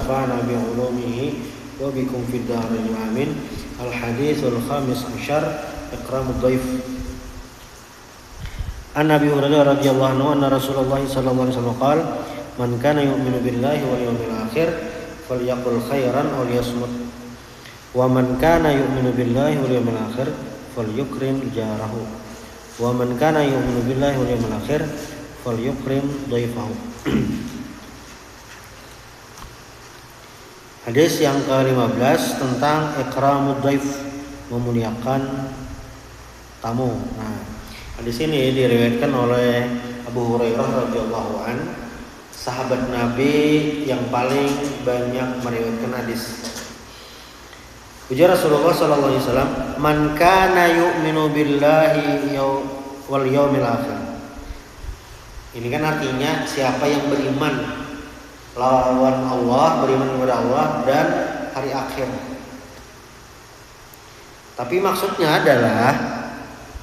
nafa'ana bi 'ulumihi wa bikum fid dharain amin. Al haditsul khamis asyar, ikramud dhaif. An Abi Hurairah radhiyallahu anhu anna Rasulullah sallallahu alaihi wasallam qala man kana yu'minu billahi wal yawmil akhir falyaqul khairan aw liyasmut wa man kana yu'minu billahi wal yawmil akhir falyukrim jarahu wa man kana yu'minu billahi wal yawmil akhir falyukrim dhaifahu. Hadis yang ke-15 tentang ikramud dhaif, memuliakan tamu. Nah, hadis ini diriwayatkan oleh Abu Hurairah radhiyallahu an, sahabat Nabi yang paling banyak meriwayatkan hadis. Ujar Rasulullah sallallahu alaihi wasallam, "Man kana yu'minu billahi wal yawmil akhir." Ini kan artinya siapa yang beriman lawan Allah, beriman kepada Allah dan hari akhir. Tapi maksudnya adalah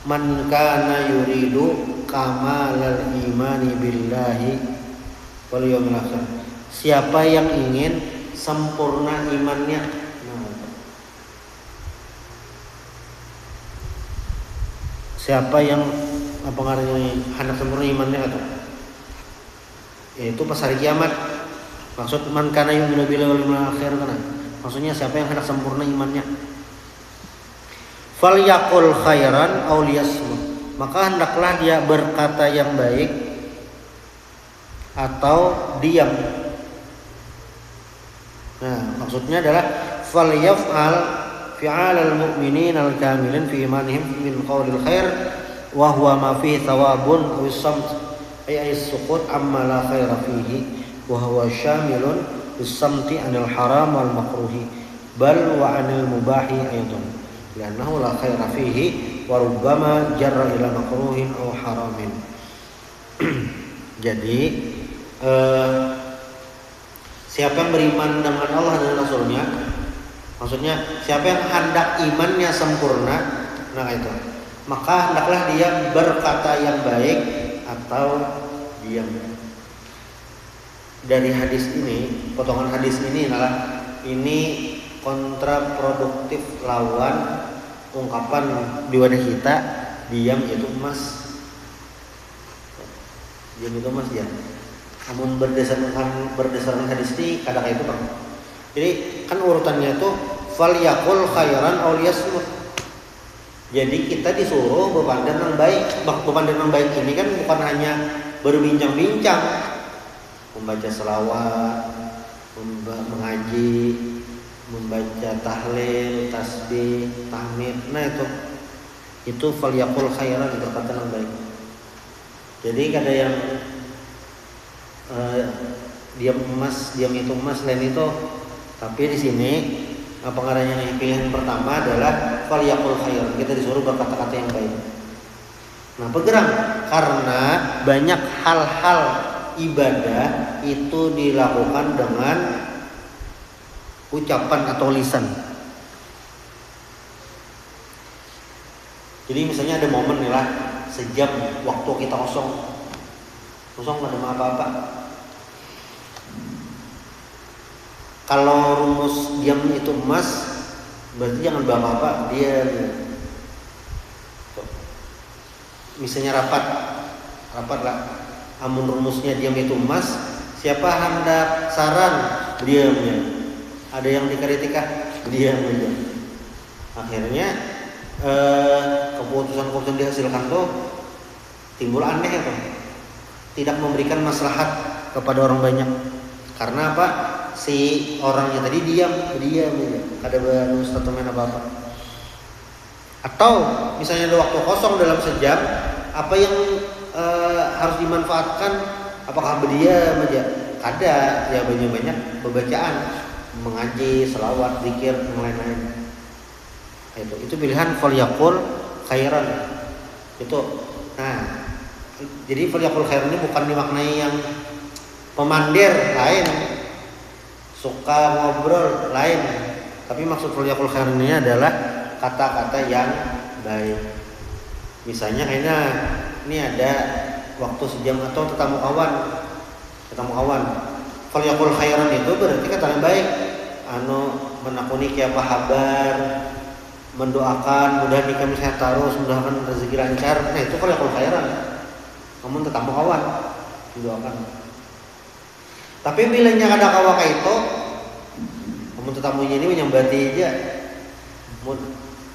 man kana yuridu kamalal imani billahi wal yawmil akhir. Siapa yang ingin sempurna imannya. Siapa yang hendak sempurna imannya atau yaitu pas hari kiamat. Maksud man kana yu'minu billahi wal yawmil akhir kana. Maksudnya siapa yang hendak sempurna imannya. Falyaqul khairan aw liyasmut. Maka hendaklah dia berkata yang baik atau diam. Nah, maksudnya adalah falyaf'al fi'alal mu'minin al-kamilin fi imanihim min qawlil khair wa huwa ma fihi thawabun aw samt ay as-sukut amma la khaira fihi wa huwa syamilun bis-samti 'anil haram wal makruhi bal wa 'anil mubahi aidan li'annahu la khaira fihi wa rubbama jarra ila makruhin aw haramin. Jadi siapa yang beriman dengan Allah dan Rasulnya, maksudnya siapa yang hendak imannya sempurna, nah itu, maka hendaklah dia berkata yang baik atau diam. Dari hadis ini, potongan hadis ini adalah kontraproduktif lawan ungkapan di wadah kita, diam itu emas. Diam itu emas ya. Namun berdasarkan hadis ini kadang itu Bang. Jadi kan urutannya itu falyaqul khairan aw liyasmut. Jadi kita disuruh berpandang yang baik. Berpandang yang baik ini kan bukan hanya berbincang-bincang, membaca selawat, mengaji, membaca tahlil, tasbih, tahmid. Nah itu falyaqul khairan, berkata yang baik. Jadi ada yang diam itu emas lain itu. Tapi di sini pengarangnya yang pilihan pertama adalah falyaqul khairan. Kita disuruh berkata-kata yang baik. Nah, bergerak karena banyak hal-hal ibadah itu dilakukan dengan ucapan atau lisan. Jadi misalnya ada momen nih lah, sejam waktu kita kosong nggak ada apa-apa. Kalau rumus diam itu emas, berarti jangan apa-apa, dia misalnya rapat lah. Amun rumusnya diam itu emas, siapa hendak saran, diam ya. Ada yang dikritika, diam aja. Akhirnya keputusan-keputusan dihasilkan tuh timbul aneh apa? Tidak memberikan maslahat kepada orang banyak. Karena apa? Si orangnya tadi diam aja. Kada baru statement apa-apa. Atau misalnya ada waktu kosong dalam sejam, apa yang harus dimanfaatkan? Apakah berdiam aja? Kada, ya banyak pembacaan, mengaji, selawat, zikir, yang lain-lain. Itu pilihan falyaqul khairan. Nah, jadi falyaqul khairan ini bukan dimaknai yang pemandir lain, suka ngobrol lain, tapi maksud falyaqul khairan ini adalah kata-kata yang baik. Misalnya kayaknya ini ada waktu sejam atau tetamu kawan, falyaqul khairan itu berarti kata yang baik. Menakuni apa kabar, mendoakan mudah nikah sehat terus, mudahan rezeki lancar. Nah itu falyaqul khairan. Kamu tetamu kawan mendoakan. Tapi bila ada kawan kayak itu, kamu tetamunya ini menyambati aja, mau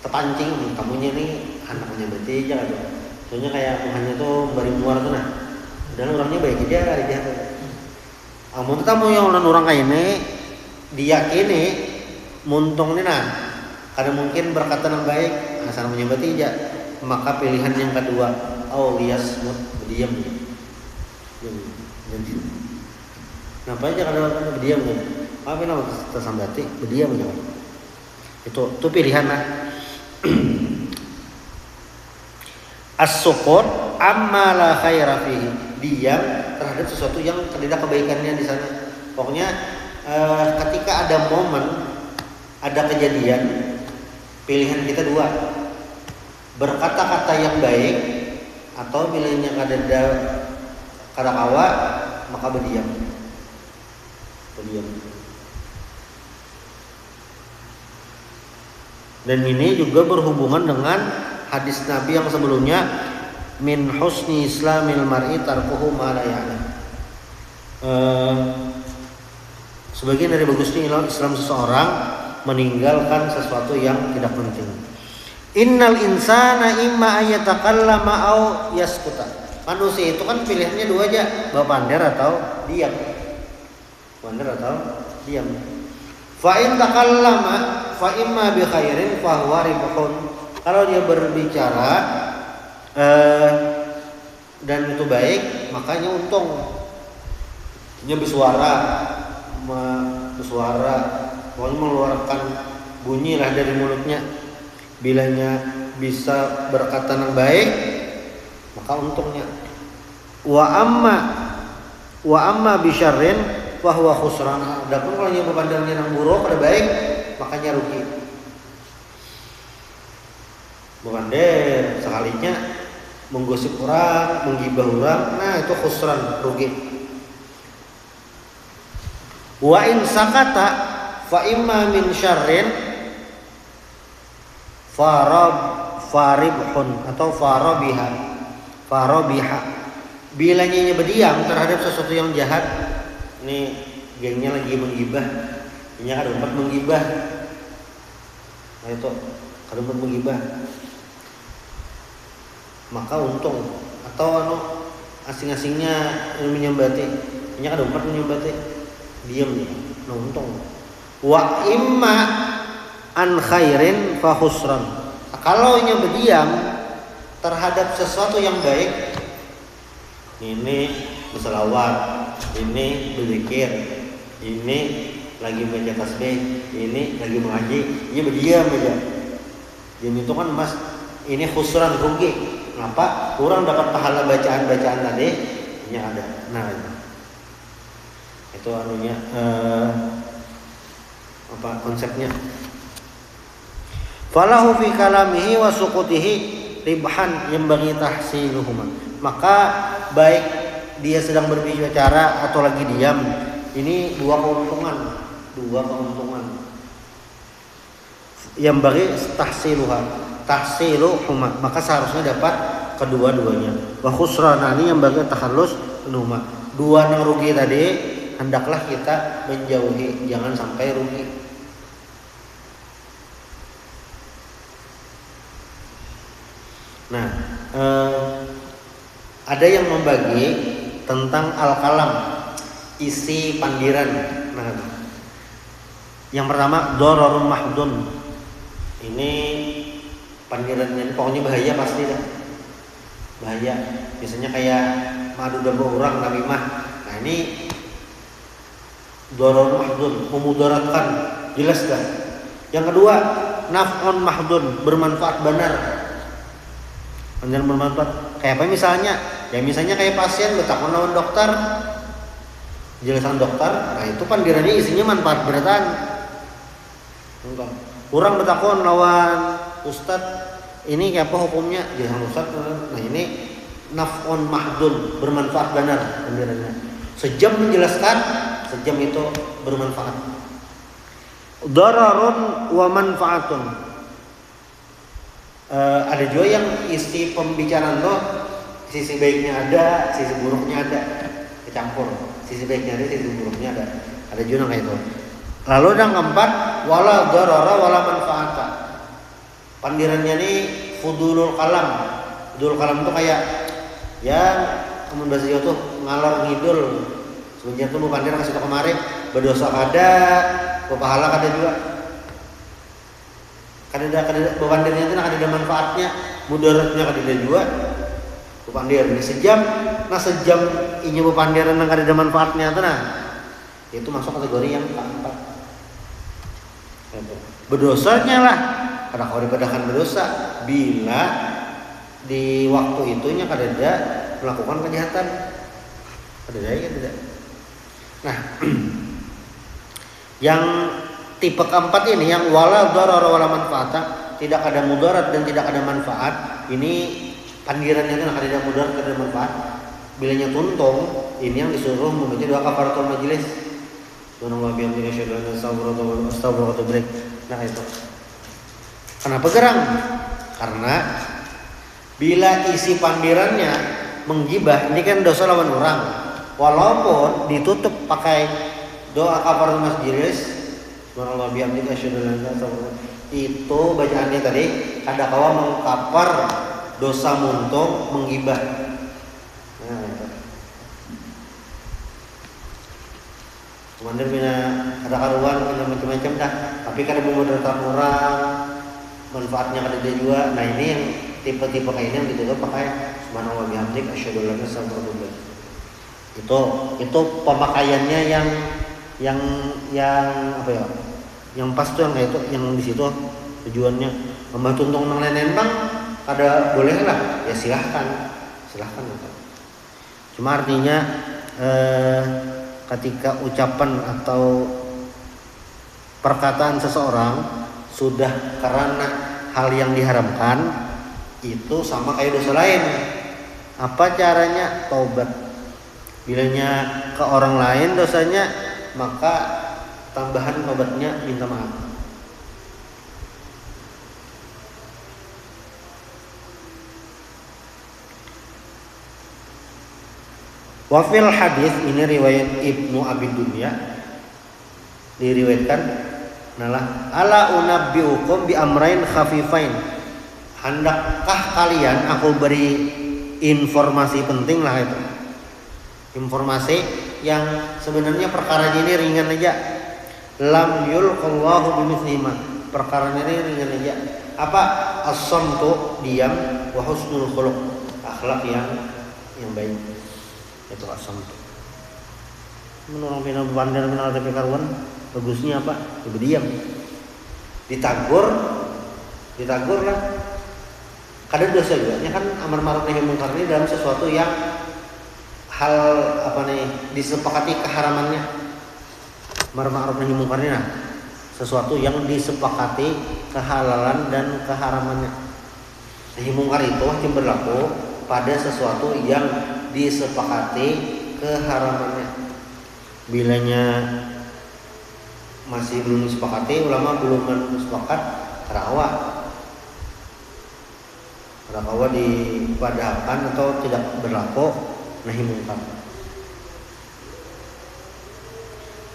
terpancing tamunya ini anak menyambati aja kan. Soalnya kayak hanya tuh bari muar tuh nah, dan orangnya baik aja dia tuh. Kamu tetamu yang orang kayak ini diyakini muntung nih nah, karena mungkin berkata yang baik, asal menyambati aja. Maka pilihan yang kedua, lias berdiam. Kenapa aja kalau berdiam ya? Apa yang tersambati berdiam ya? Itu pilihan lah. As-sukut amma la khaira fihi, diam terhadap sesuatu yang tidak kebaikannya di sana. Pokoknya ketika ada momen, ada kejadian, pilihan kita dua, berkata-kata yang baik atau pilihnya kada kawa, maka berdiam. Dan ini juga berhubungan dengan hadis Nabi yang sebelumnya, min husni islamil mar'i tarkuhu ma la ya'lam. Sebagian dari bagusnya Islam seseorang meninggalkan sesuatu yang tidak penting. Innal insana imma ayatakallama au yaskuta. Manusia itu kan pilihannya dua aja, berpander atau diam. Pander atau diam. Fa in takallama fa imma bi khairin fa huwa ribhun. Kalau dia berbicara dan itu baik, makanya untung. Dia bersuara, pokoknya mengeluarkan bunyi lah dari mulutnya. Bilanya bisa berkata yang baik, maka untungnya. Wa amma bi syarrin fa huwa khusran. Adapun kalau yang berpandangnya yang buruk ada baik, makanya rugi. Berpander sekalinya menggosip orang, menggibah orang, nah itu khusran, rugi. Wa in sakata fa imma min syarrin faribhun atau farabiha. Bila nyanyi berdiam terhadap sesuatu yang jahat, ini gengnya lagi menggibah, ini ada empat menggibah, nah itu ada empat menggibah, maka untung. Atau asing-asingnya yang menyambati, ini ada empat menyambati, diam nih, nah untung. Wa imma an khairin fa khusran. Kalau nya berdiam terhadap sesuatu yang baik, ini berselawat, ini berzikir, ini lagi baca tasbih, ini lagi mengaji, ini berdiam aja. Diam itu kan mas, ini khusran, rugi. Kenapa? Kurang dapat pahala bacaan-bacaan tadi, ini ada. Nah itu anunya apa konsepnya? Falahu fi kalamihi wa suqutihi ribhan yang bagi tahsiluhuma. Maka baik dia sedang berbicara atau lagi diam, ini dua keuntungan. Yang bagi tahsiluhuma, maka seharusnya dapat kedua-duanya. Wa khusranani yang bagi tahallus huma. Dua yang rugi tadi hendaklah kita menjauhi, jangan sampai rugi. Nah, ada yang membagi tentang al-kalam, isi pandiran. Nah, yang pertama dororun mahdun. Ini pandirannya pokoknya bahaya pasti dah. Bahaya. Biasanya kayak madu domba orang namimah. Nah, ini dororun mahdun, memudaratkan, jelas dah. Yang kedua, naf'un mahdun, bermanfaat benar. Pandiran bermanfaat. Kayak apa misalnya? Ya misalnya kayak pasien bertakon lawan dokter, jelasan dokter, nah itu pandirannya isinya manfaat beratan. Kurang bertakon lawan ustad, ini kayak apa hukumnya? Jelasan ustad. Nah ini naf'un mahdun, bermanfaat benar pandirannya. Sejam menjelaskan, sejam itu bermanfaat. Dararun wa manfaatun. Ada juga yang isi pembicaraan tuh sisi baiknya ada, sisi buruknya ada, kecampur. Sisi baiknya ada, sisi buruknya ada. Ada juga kayak itu. Lalu yang keempat, wala darara wala manfaata. Pandirannya ini fudulul kalam. Fudulul kalam tuh kayak ya amun bahasa Jawa tuh ngalor ngidul. Sebenarnya tuh pandir kasih tau kemarin berdosa kada, berpahala kada juga. Kada bepandirnya itu kada manfaatnya, mudaratnya kada juga. Bepandir ini sejam, nah sejam ini bepandiran yang kada manfaatnya itu nah. Itu masuk kategori yang keempat. Berdosanya lah, kada kau dipedahkan berdosa bila di waktu itunya kada ada melakukan kejahatan. Kada ada ya tidak. Nah, yang tipe keempat ini yang wala darara wala manfaata, tidak ada mudarat dan tidak ada manfaat. Ini pandirannya itu kada ada mudarat, kada ada manfaat. Bilanya tuntung, ini yang disuruh membaca doa kafaratul majelis. Subhanallah bihamdihi asyhadu an la ilaha illallah astaghfirullah. Nah itu. Kenapa gerang? Karena bila isi pandirannya menggibah, ini kan dosa lawan orang. Walaupun ditutup pakai doa kafaratul majelis, subhanallah bihamdihi asyhadu an la ilaha illallah, itu bacaannya tadi kada kawa mengkapar dosa muntung menggibah. Nah, itu. Komandan bina ada karuan bina macam-macam dah, tapi kada memudaratkan orang, manfaatnya kada ada juga. Nah ini yang tipe-tipe kayak ini yang ditutup pakai subhanallah bihamdihi asyhadu an la ilaha illallah. Itu pemakaiannya yang apa ya? Yang pas tuh yang kayak itu, yang di situ tujuannya membantu untuk nang lain bang, kada boleh lah, ya silahkan. Cuma artinya ketika ucapan atau perkataan seseorang sudah karena hal yang diharamkan, itu sama kayak dosa lain. Apa caranya? Taubat. Bilanya ke orang lain dosanya, maka tambahan taubatnya minta maaf. Wafil hadis ini riwayat Ibnu Abi Dunya diriwayatkan nalah ala unabbiukum bi amrain khafifain. Hendakkah kalian aku beri informasi penting lah itu. Informasi yang sebenarnya perkara ini ringan aja. Lam yulqallahu bimithlihi. Perkara ini ringan aja. Apa? As-samtu, diam, wa husnul khuluq, akhlak yang baik. Itu as-samtu. Menurut bina bandar bina tapi karuan bagusnya apa? Diam. Ditagur lah. Kadang dosa juga. Ini kan amar ma'ruf nahi munkar ini dalam sesuatu yang hal apa nih disepakati keharamannya. Amar ma'ruf nahi munkar ini sesuatu yang disepakati kehalalan dan keharamannya. Nahi munkar itu hanya berlaku pada sesuatu yang disepakati keharamannya. Bilanya masih belum disepakati, ulama belum sepakat, rawa dipadahkan atau tidak berlaku nahi munkar.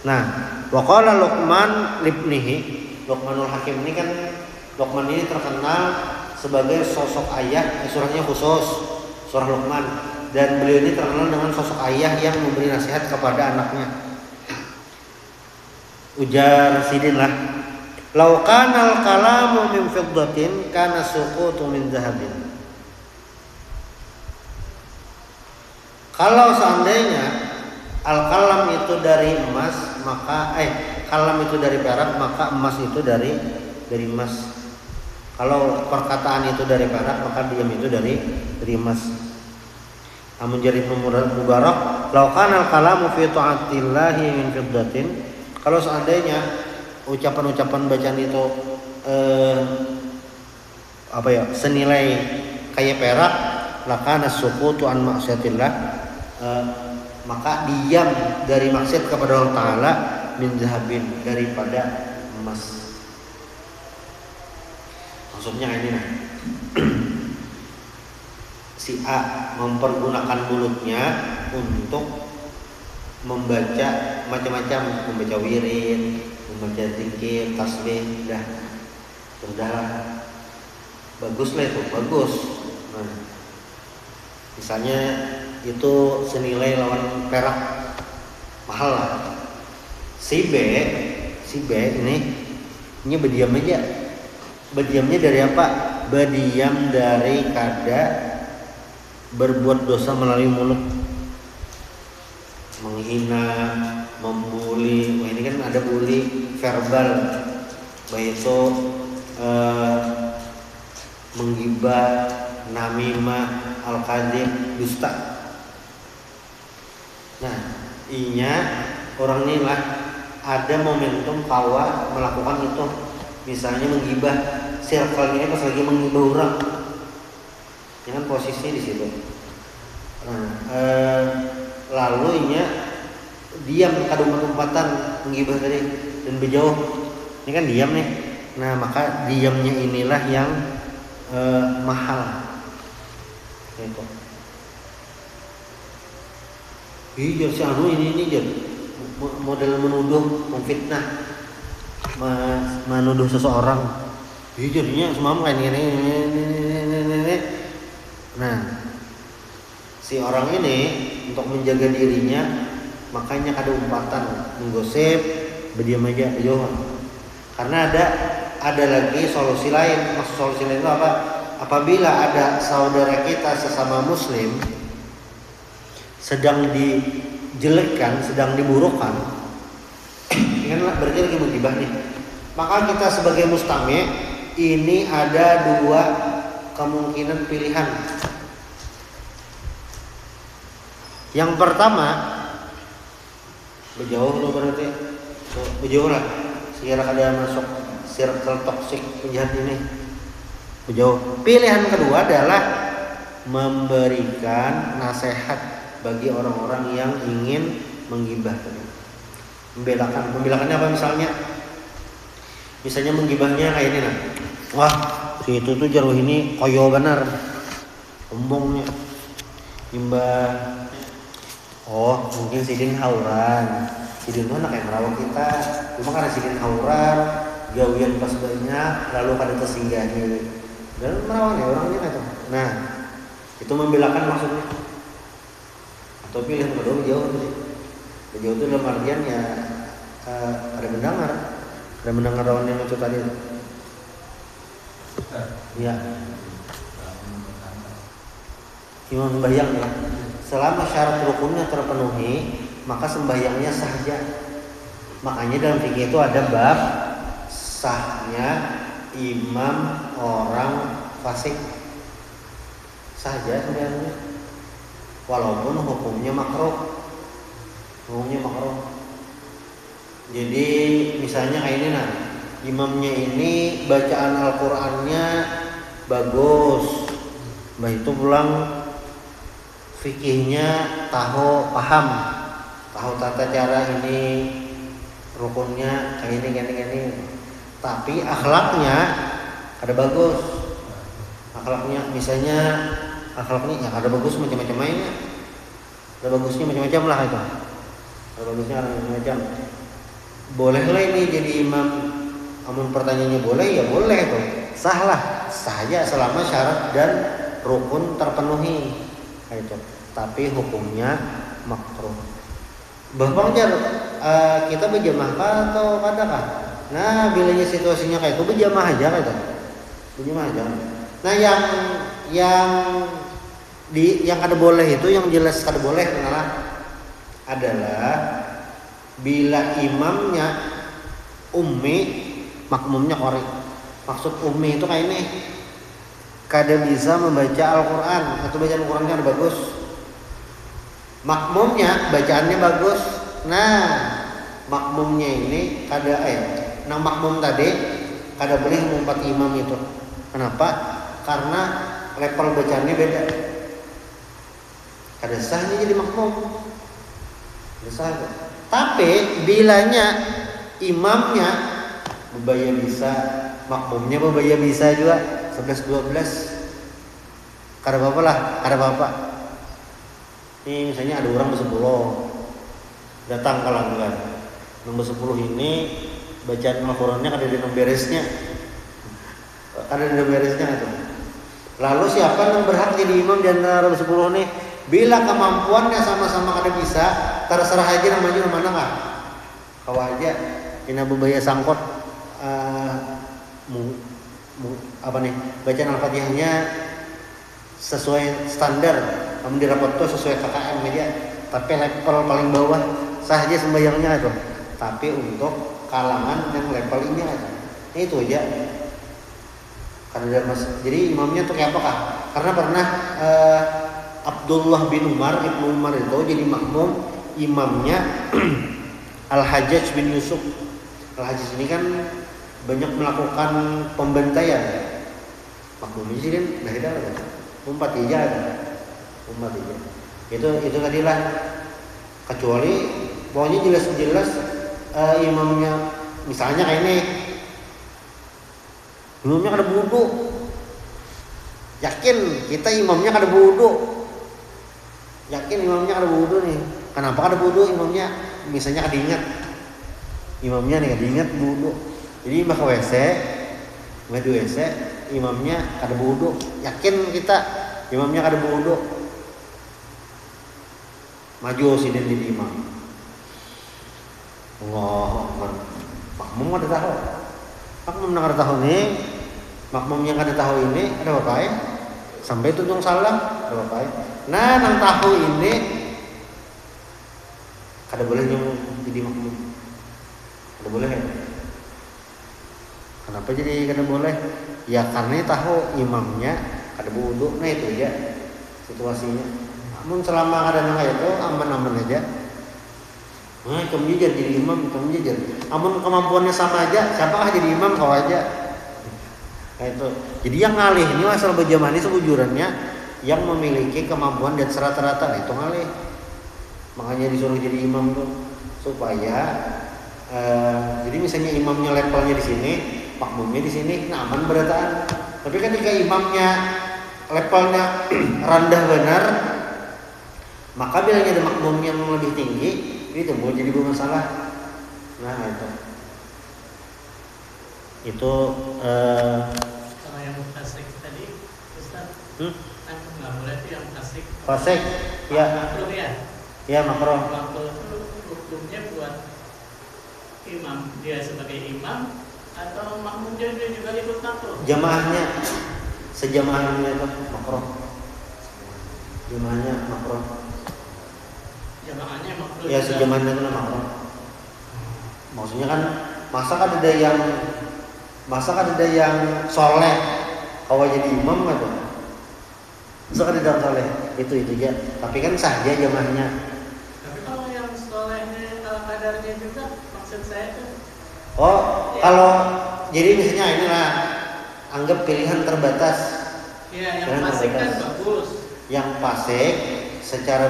Nah, waqala Luqman libnihi, Luqmanul Hakim ini kan Luqman ini terkenal sebagai sosok ayah, surahnya khusus surah Luqman, dan beliau ini terkenal dengan sosok ayah yang memberi nasihat kepada anaknya. Ujar Sidin lah, lau kanal kalamu min fiddatin kana suqutu min zahabin. Kalau seandainya al-kalam itu dari emas, maka kalam itu dari perak, maka emas itu dari emas. Kalau perkataan itu dari perak, maka diam itu dari emas. Amun jari Mubarak, lau kana al-kalamu fi ta'atillahi min fiddatin. Kalau seandainya ucapan-ucapan bacaan itu senilai kayak perak, lakana suqutu an maksiatillah, maka diam dari maksiat kepada Allah Ta'ala min zahabin, daripada emas. Maksudnya ini nah, si A mempergunakan mulutnya untuk membaca macam-macam, membaca wirid, membaca zikir, tasbih, sudahlah, bagus lah itu, bagus. Nah, misalnya itu senilai lawan perak, mahal lah. Si B ini berdiam aja. Berdiamnya dari apa? Berdiam dari kada berbuat dosa melalui mulut, menghina, membuli. Wah, ini kan ada bully verbal, baik itu menggibah, namimah, al-kadzib, dusta. Nah, orang ini lah ada momentum kawa melakukan itu. Misalnya menggibah, circle ini pas lagi menggibah orang, jangan posisi di situ. Nah, lalu diam kada umpatan menggibah tadi dan berjauh. Ini kan diam nih. Nah, maka diamnya inilah yang mahal. Gitu. Jar si anu ini jar model menuduh, memfitnah, menuduh seseorang. Jadinya semua kayak ini. Nah, si orang ini untuk menjaga dirinya makanya kada umpatan, menggosip, berdiam aja, jauh. Karena ada lagi solusi lain. Maksud solusi lain itu apa? Apabila ada saudara kita sesama muslim sedang dijelekkan, sedang diburukkan, kan berarti lagi menggibah nih. Maka kita sebagai mustami ini ada dua kemungkinan pilihan. Yang pertama, berjauh lo berarti, berjauh lah. Sekira ada masuk circle toksik penjahat ini, berjauh. Pilihan kedua adalah memberikan nasihat bagi orang-orang yang ingin menggibah. Membelakannya apa misalnya? Misalnya menggibahnya kayak ini nah. Wah, si itu tuh jaruh ini koyo benar. Ombongnya. Imbah. Oh, mungkin sidin hauran. Sidin tuh anak yang merawat kita. Cuma karena sidin hauran, gawian pas banyak, lalu kada tersinggahnya. Dan merawatnya orangnya itu. Nah, itu membelakan maksudnya. Atau pilihan kedua berjauh itu dalam artian ya ada mendengar lawan yang itu tadi. Ya. Imam sembahyang ya. Selama syarat rukunnya terpenuhi, maka sembahyangnya sahja. Makanya dalam fikih itu ada bab sahnya imam orang fasik. Sahja sembahyangnya. Walaupun hukumnya makruh. Jadi misalnya kayak ini nah, imamnya ini bacaan Al-Qur'annya bagus. Itu pulang fikihnya paham, tahu tata cara ini rukunnya kayak ini. Tapi akhlaknya ada bagus. Akhlaknya misalnya akhlaknya ya ada bagus macam-macam mainnya. Ada bagusnya macam-macam lah itu. Ada bagusnya macam-macam. Boleh lah ini jadi imam. Amun pertanyaannya boleh ya boleh tuh. Sah saja selama syarat dan rukun terpenuhi. Itu. Tapi hukumnya makruh. Bahkan kita berjamaah atau kadakah? Nah, bilanya situasinya kayak itu berjamaah aja gitu. Berjamaah aja. Nah, yang kada boleh itu, yang jelas kada boleh adalah bila imamnya ummi, makmumnya qori. Maksud ummi itu kayak ini, kada bisa membaca Al-Quran atau bacaan Al-Qurannya ada bagus. Makmumnya bacaannya bagus. Nah, makmumnya ini kada makmum tadi kada boleh mengumpat imam itu. Kenapa? Karena level bacaannya beda. Kada sah ini jadi makmum. Bisa. Tapi bilanya imamnya bebaya bisa, makmumnya bebaya bisa juga 11-12. Kada apa-apa lah, kada apa-apa. Ini misalnya ada orang bersepuluh datang ke langgar. Nomor 10 ini bacaan Al-Qur'annya kada ada nomor beresnya. Kada ada nomor beresnya itu. Lalu siapa yang berhak jadi imam di antara 10 nih? Bila kemampuannya sama-sama kada bisa, terserah aja namanya mana kah? Kau aja ini bebaya sangkot apa nih? Bacaan Al-Fatihahnya sesuai standar, kamu di rapot tuh sesuai KKM aja. Tapi level paling bawah sah aja sembayangnya itu. Tapi untuk kalangan yang level ini aja. Itu aja. Karena jadi imamnya tuh kayak apa kah? Karena pernah Abdullah bin Umar, Ibnu Umar itu jadi makmum, imamnya Al-Hajjaj bin Yusuf. Al-Hajjaj ini kan banyak melakukan pembantaian. Makmumnya sih kan dari dalam umpat aja. Itu tadilah, kecuali pokoknya jelas-jelas imamnya misalnya kayak ini, imamnya kada wudu. Yakin kita imamnya kada wudu. Yakin imamnya kada wudu nih. Kenapa kada wudu imamnya? Misalnya kada ingat. Imamnya nih kada ingat wudu. Jadi mbak ke WC, mbak di WC, imamnya kada wudu. Yakin kita imamnya kada wudu. Maju sini di imam. Allah, makmum kada tahu. Makmum kada tahu nih. Makmum yang kada tahu ini ada apa ya? Sampai tunjung salam ada apa ya? Nah, nang tahu ini kada boleh yang jadi makmum. Kada boleh ya? Kenapa jadi kada boleh? Ya karena tahu imamnya kada wudu. Nah itu aja situasinya. Namun selama kada nang itu aman-aman aja. Nah, kamu jadi imam, kamu jadi. Amun kemampuannya sama aja, siapakah jadi imam kau aja. Nah itu. Jadi yang ngalih ini asal berjamaah ini sebujurannya yang memiliki kemampuan dan rata-rata, nah itu ngalih. Makanya disuruh jadi imam tuh supaya jadi misalnya imamnya levelnya di sini, makmumnya di sini, nah aman berataan. Tapi ketika imamnya levelnya rendah benar, maka bilangnya ada makmum yang lebih tinggi, itu boleh jadi bermasalah. Nah itu kalau yang fasik tadi Ustaz kan nggak boleh tuh yang fasik. Fasik ya. Makruh ya. Ya makruh. Makruh itu hukumnya buat imam, dia sebagai imam atau makmum dia juga ikut makruh. Jamaahnya sejamaahnya itu makruh. Jamaahnya makruh. Jamaahnya makruh. Ya sejamaahnya itu makruh. Maksudnya kan masa kan ada yang soleh kalau jadi imam nggak tuh? Masa kan ada yang soleh itu ya. Tapi kan sah aja jamaahnya. Tapi kalau yang solehnya ala kadarnya juga, maksud saya tuh. Oh ya. Kalau jadi misalnya inilah anggap pilihan terbatas. Iya yang fasik kan bagus. Yang fasik secara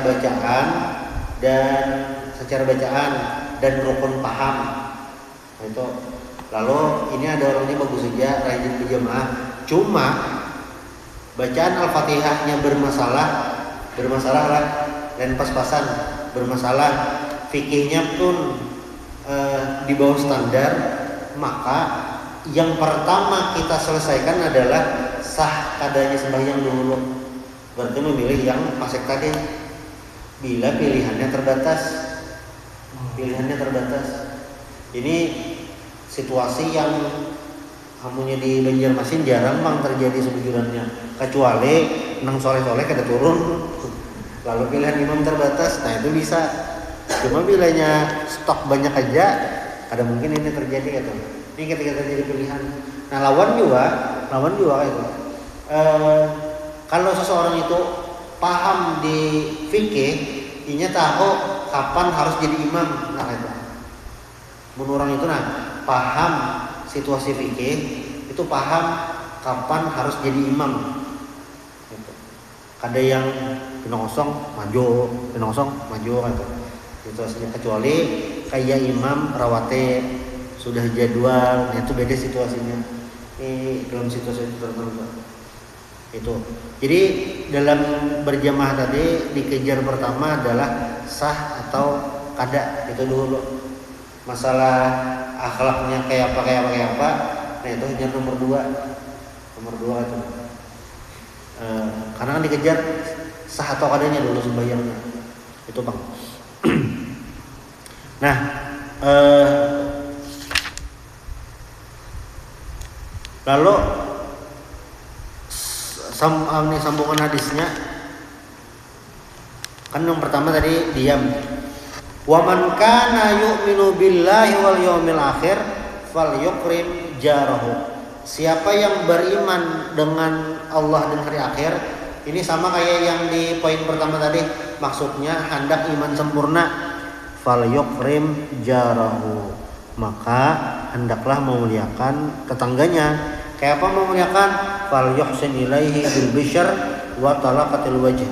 bacaan dan rukun paham. Nah, itu. Lalu ini ada orangnya bagus saja, rajin berjamaah. Cuma bacaan Al-Fatihahnya bermasalah lah, dan pas-pasan bermasalah, fikihnya pun di bawah standar, maka yang pertama kita selesaikan adalah sah kadanya sembahyang dulu. Berarti memilih yang fasik tadi. Bila pilihannya terbatas. Ini situasi yang hamunya di Banjarmasin jarang bang terjadi sebujurannya, kecuali nang soleh-soleh kada turun lalu pilihan imam terbatas, nah itu bisa. Cuma bilanya stok banyak aja ada mungkin ini terjadi gitu. Ini ketika terjadi pilihan, nah lawan juga itu kalau seseorang itu paham di fikih, inya tahu kapan harus jadi imam, nah itu menurut orang itu paham situasi fikih, itu paham kapan harus jadi imam. Gitu. Ada yang pinong kosong maju gitu. situasinya, kecuali kayak imam rawatib sudah jadwal, nah itu beda situasinya. Ini dalam situasi tertentu itu. Jadi dalam berjamaah tadi dikejar pertama adalah sah atau kada, itu dulu. Masalah akhlaknya kayak apa, nah itu hanya nomor dua itu. Karena kan dikejar sah atau kadanya dulu sembahyangnya itu bang. Nah lalu sambungan hadisnya kan yang pertama tadi diam. Wa man kana yu'minu billahi wal yawmil akhir falyukrim jarahu. Siapa yang beriman dengan Allah dan hari akhir, ini sama kayak yang di poin pertama tadi, maksudnya hendak iman sempurna. Falyukrim jarahu, maka hendaklah memuliakan tetangganya. Kayak apa memuliakan? Falyuhsin ilaihi bil bishr wa talaqatil wajh.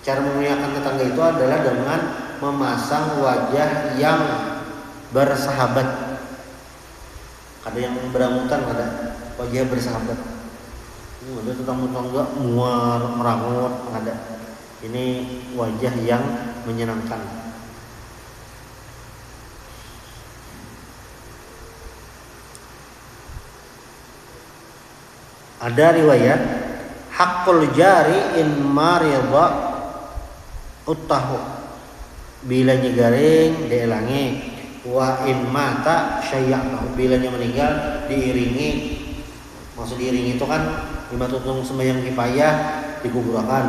Cara memuliakan tetangga itu adalah dengan memasang wajah yang bersahabat. Ada yang berambutan, ada wajah bersahabat. Ada tetangga muar merangut, ada. Ini wajah yang menyenangkan. Ada riwayat haqqul jari in marida uttahu, bila nyegaring dielangi, wa in mata syayya'nahu, bila meninggal diiringi. Maksud diiringi itu kan lima tutung sembahyang kifayah dikuburkan.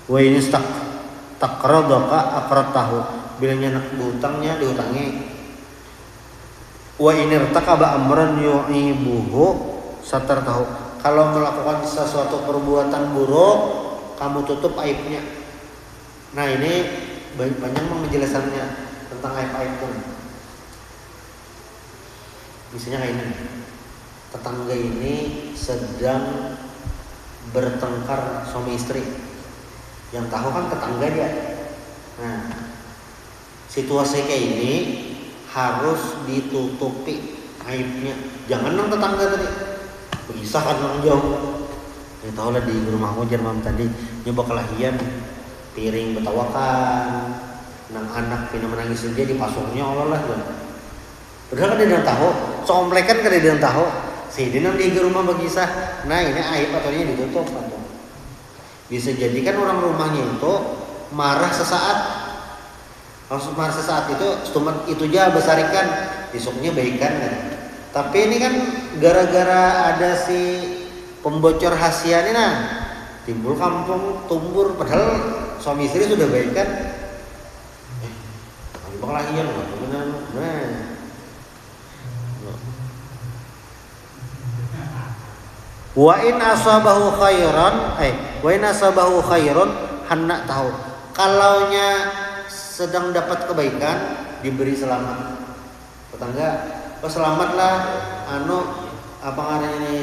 Wa in taqradaka aqradtahu, bila nak diutangnya diutangi. Wa in irtaqaba amran yu'ibuhu satartahu, kalau melakukan sesuatu perbuatan buruk kamu tutup aibnya. Nah ini banyak penjelasannya tentang aib-aib pun. Misalnya kayak ini, tetangga ini sedang bertengkar suami istri, yang tahu kan tetangga dia. Nah situasi kayak ini harus ditutupi aibnya. Jangan nang tetangga tadi bisa kan orang jauh. Ya tahu lah di rumah wajar mam tadi nyoba kelahian piring betawakan, nang anak pina menangis dia dipasungnya Allah lah kan. Padahal kan dia tahu, somplekan kan dia tahu. Si dia nang di rumah berkisah. Nah ini aib ataunya ditutup atau. Bisa jadi kan orang rumahnya itu marah sesaat. Maksud marah sesaat itu aja besarikan, besoknya baikan kan. Tapi ini kan gara-gara ada si pembocor rahasia ini, nah timbul kampung tumbur, padahal suami istri sudah baik kan. Kelahian lah, benar. Wa in asabahu khairan hendak tahu. Kalaunya sedang dapat kebaikan diberi selamat. Tetangga, oh selamatlah apa ngaran ini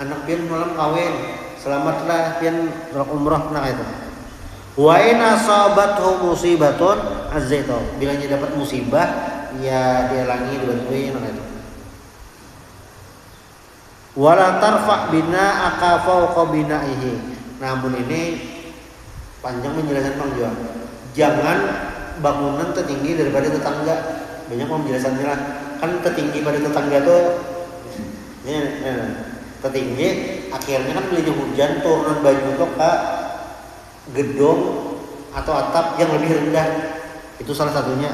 anak pian malam kawin, selamatlah pian umrah nah itu. Wa in asabathu musibatun azzaita, bila dia dapat musibah ya dielangi dibantuin nah itu. Wala tarfa bina fawqa binaihi. Namun ini panjang menjelaskan Bang Juan. Jangan bangunan tertinggi daripada tetangga. Banyak penjelasannya lah. Kan tertinggi pada tetangga tuh tertinggi, akhirnya kan beli hujan turun baju tuh ke gedung atau atap yang lebih rendah. Itu salah satunya.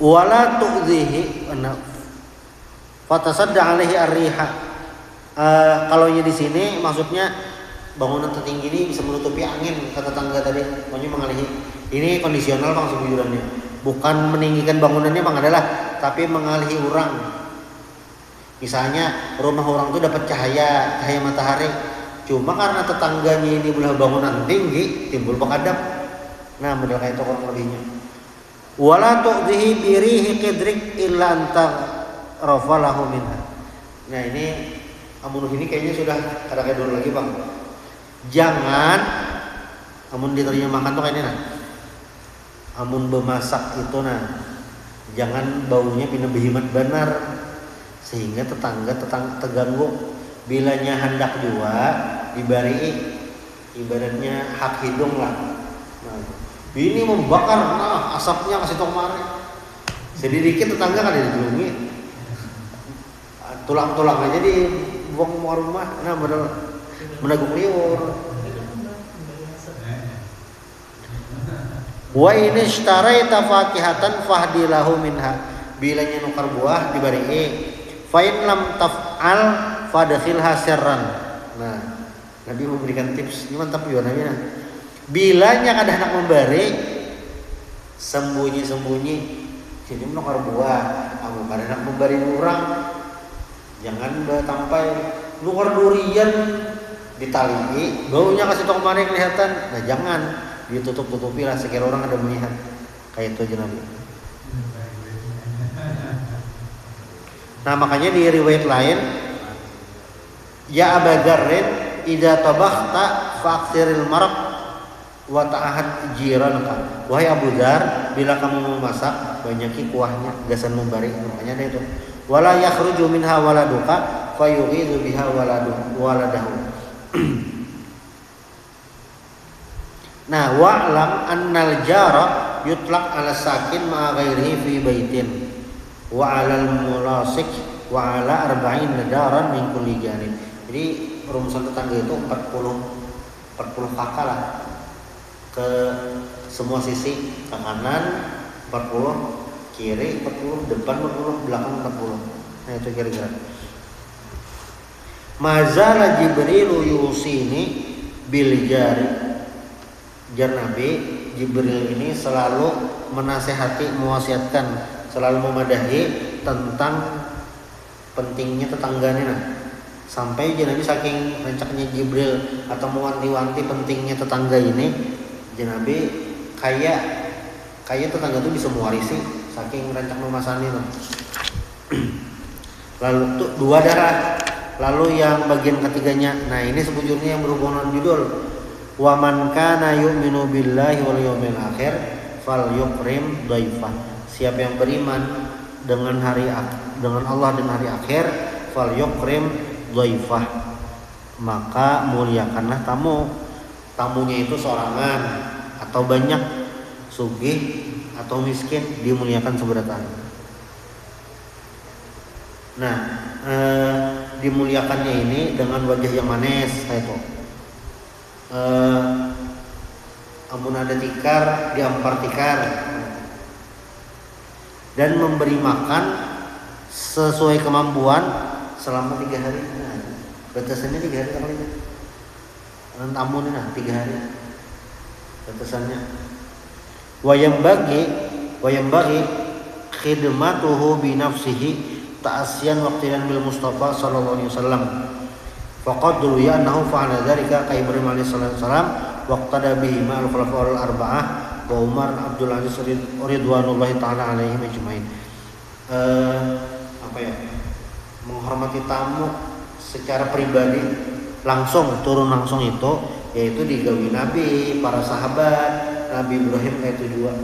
Wala tu'dhihi fatasadda alaihi ar-riha. Kalau di sini maksudnya bangunan tertinggi ini bisa menutupi angin kata tetangga tadi, pokoknya mengalihi. Ini kondisional Bang sebujurannya. Bukan meninggikan bangunannya Bang adalah, tapi mengalihi orang. Misalnya rumah orang itu dapat cahaya matahari. Cuma karena tetangganya ini belah bangunan tinggi, timbul pengadap. Nah, model kayak itu kurang lebihnya. Wala tu'dhihi birihi qidrik illa anta rafalahu minha. Nah ini amunah ini kayaknya sudah ada kayak dulu lagi Bang. Jangan amun diterjemahkan tuh kayak ini nah. Amun bemasak itu nah, jangan baunya pina behimat benar sehingga tetangga terganggu. Bilanya hendak jua dibari ibaratnya hak hidung lah. Nah, ini membakar, nah asapnya kasih tong mari. Sedikit tetangga kan dijulungi. Tulang-tulang aja dibuang ke rumah, nah bener menagung liur. Wa in ishtaraita fakihatan fahdilahu minha. Bilanya nukar buah dibari fa in lam taf'al fadkhilha sirran. Nah, Nabi memberikan tips, ini mantap juga Nabi. Nah, bilanya kada hendak memberi sembunyi-sembunyi. Jadi nukar buah, kamu kada hendak memberi orang. Jangan sampai nukar durian ditali, baunya kasih tong mari kelihatan. Nah, jangan ditutup-tutupi lah sekira orang ada melihat. Kayak itu aja Nabi. Nah, makanya di riwayat lain, ya Aba Dzarrin idza tabakhta fa'ksiril maraq wa ta'ahad jiranka. Wahai Abu Dzar, bila kamu memasak banyaki kuahnya, gasan membari. Makanya ada itu. Wala yakhruju minha waladuka fayughidu biha waladahu. Nah, wa'lam annal jara yutlaq ala sakin ma'a ghairihi fi baitin wa 'alal mulasik wa 'ala arba'in nadaran min kulli janib. Jadi rumusan tetangga itu 40 kakak lah ke semua sisi, ke kanan 40, kiri 40, depan 40, belakang 40. Nah, itu kira-kira. Mazala Jibril yusini bil jari. Jar Nabi Jibril ini selalu menasehati, mewasiatkan, selalu memadahi tentang pentingnya tetangganya. Nah, sampai Jar Nabi saking rancaknya Jibril atau mewanti-wanti pentingnya tetangga ini, Jar Nabi kayak tetangga itu bisa mewarisi saking rancak memasani. Nah. Lalu tuh 2 darah. Lalu yang bagian ketiganya, nah ini sebetulnya yang berhubungan judul. Wa man kana yu'minu billahi wal yawmil akhir falyukrim dhaifah. Siapa yang beriman dengan Allah dan hari akhir, falyukrim dhaifah, maka muliakanlah tamu. Tamunya itu seorangan atau banyak, sugih atau miskin, dimuliakan seberatan. Nah, dimuliakannya ini dengan wajah yang manis kayak itu. Amun ada tikar, diampar tikar, dan memberi makan sesuai kemampuan selama 3 hari. Nah, batasannya 3 hari kali itu. Amun 3 hari batasannya. Wayam bagi khidmatuhu bi nafsihi ta'asyan waqtilan bil Mustafa sallallahu alaihi wasallam. Faqad ruwiya annahu fa'ala dzalika ka Ibrahim alaihi salam waqtada bihi ma'al khulafa'ul arba'ah wa Umar Abdul Aziz ridwanullahi taala alaihim ajmain. Menghormati tamu secara pribadi langsung, turun langsung itu yaitu digawi Nabi, para sahabat, Nabi Ibrahim kayak itu juga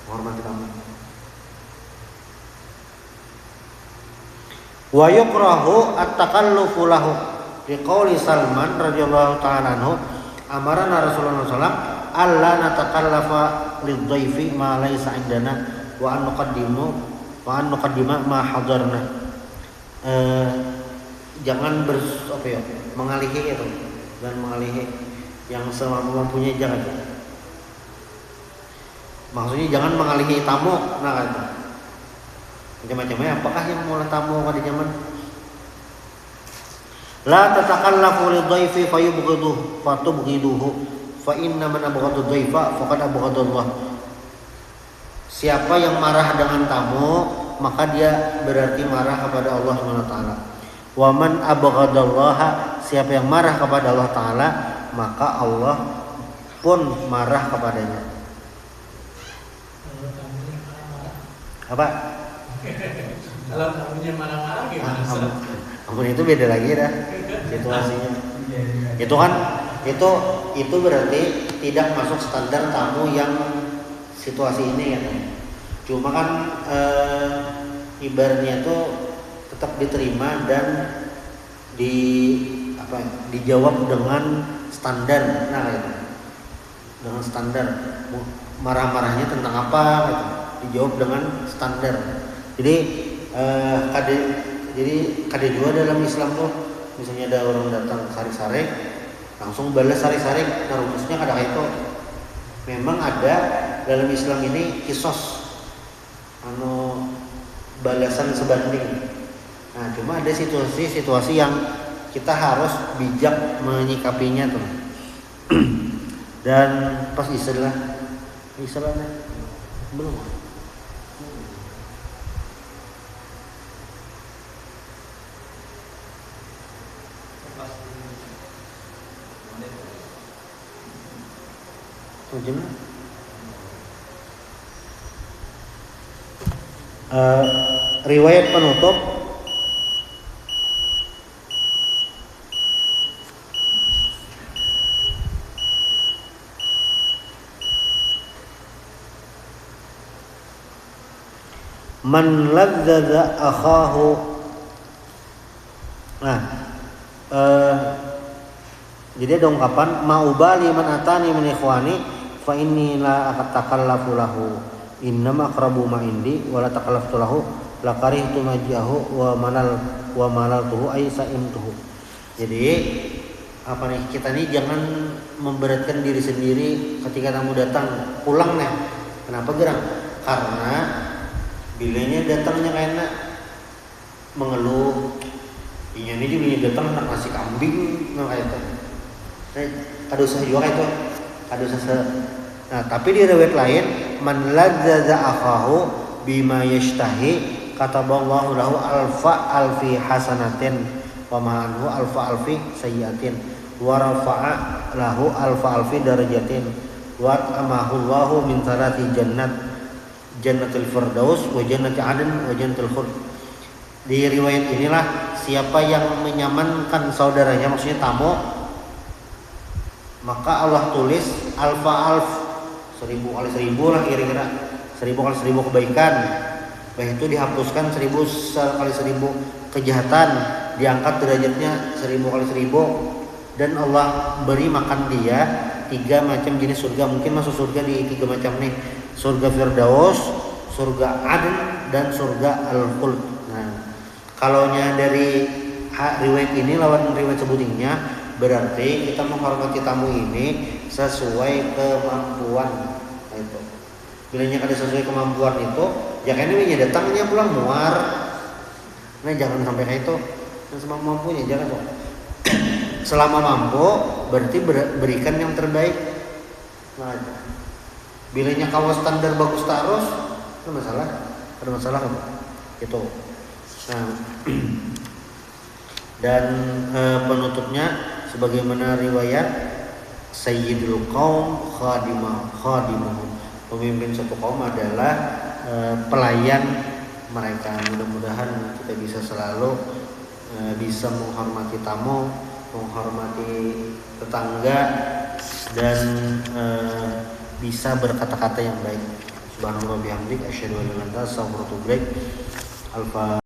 menghormati tamu. Wa yukrahu at-takallufu lahu liqauli Salman radhiyallahu ta'ala anhu amarana Rasulullah sallallahu alla natakallafa lidhaifi ma laysa indana wa an nuqaddima ma hadarna. Jangan mengalihi itu dan mengalihi yang semampunya, jangan. Maksudnya jangan mengalihi tamu. Nah kan macam-macamnya, apakah yang mulai tamu pada zaman la tatakallafu lidhaifi fayubghiduhu fatubghiduhu fa inna man abghadha dhaifa faqad abghadha Allah. Siapa yang marah dengan tamu maka dia berarti marah kepada Allah Subhanahu wa taala. Wa man abghadallaha, siapa yang marah kepada Allah taala maka Allah pun marah kepadanya. Apa? Kalau tamunya marah-marah gimana? Ampun itu beda lagi dah situasinya. Itu kan itu berarti tidak masuk standar tamu yang situasi ini kan. Cuma kan ibaratnya itu tetap diterima dan dijawab dengan standar. Nah gitu. Dengan standar. Marah-marahnya tentang apa gitu. Dijawab dengan standar. Jadi kade juga dalam Islam tuh, misalnya ada orang datang sari-sari langsung balas sari-sari. Nah rumusnya kadang itu memang ada dalam Islam ini kisos, balasan sebanding. Nah cuma ada situasi yang kita harus bijak menyikapinya tuh. Dan pas istilahnya belum. Riwayat penutup man ladzadza akhahu. Nah, jadi ada ungkapan ma'ubali man atani min ikhwani fa inni la atakallafu lahu innama aqrabu ma indi wa la takallaftu lahu la karihtu majiahu wa malaltuhu ay sa'imtuhu. Jadi apa nih, kita nih jangan memberatkan diri sendiri ketika tamu datang. Pulang nih. Kenapa gerang? Karena bilanya datangnya karena mengeluh. Ini dia datang nak nasi kambing nah kayak itu. Kadosa juga kayak itu. Kadosa. Nah, tapi di riwayat lain man ladzadza akhahu bima yashtahi kataballahu lahu alfi hasanatin wa ma'anhu alfi sayyiatin wa rafa'a lahu alfi darajatin wa amahu Allahu min salati jannatul firdaus wa jannati adn wa jannatul khuld. Di riwayat inilah siapa yang menyamankan saudaranya, maksudnya tamu, maka Allah tulis alf 1000 kali 1000 lah kira-kira, 1000 kali 1000 kebaikan. Baik itu dihapuskan 1000 kali 1000 kejahatan, diangkat derajatnya 1000 kali 1000, dan Allah beri makan dia 3 macam jenis surga. Mungkin masuk surga di 3 macam nih, surga Firdaus, surga Adn, dan surga Al-Khuld. Nah, kalaunya dari riwayat ini lawan riwayat sebelumnya, berarti kita menghormati tamu ini sesuai kemampuan. Nah, itu bilanya kada sesuai kemampuan itu, ya kan ini datangnya pulang muar. Nah jangan sampai kayak itu. Dan semampu mampunya jangan kok. Selama mampu berarti berikan yang terbaik. Nah, bilanya kalau standar bagus terus, ada masalah kan? Itu. Nah, dan penutupnya sebagaimana riwayat Sayyidul Qaum khadimuhum. Pemimpin suatu kaum adalah pelayan mereka. Mudah-mudahan kita bisa selalu bisa menghormati tamu, menghormati tetangga, dan bisa berkata-kata yang baik. Subhanallah bihamdik asyhadu an la ilaha illa anta astaghfiruka wa atubu ilaik.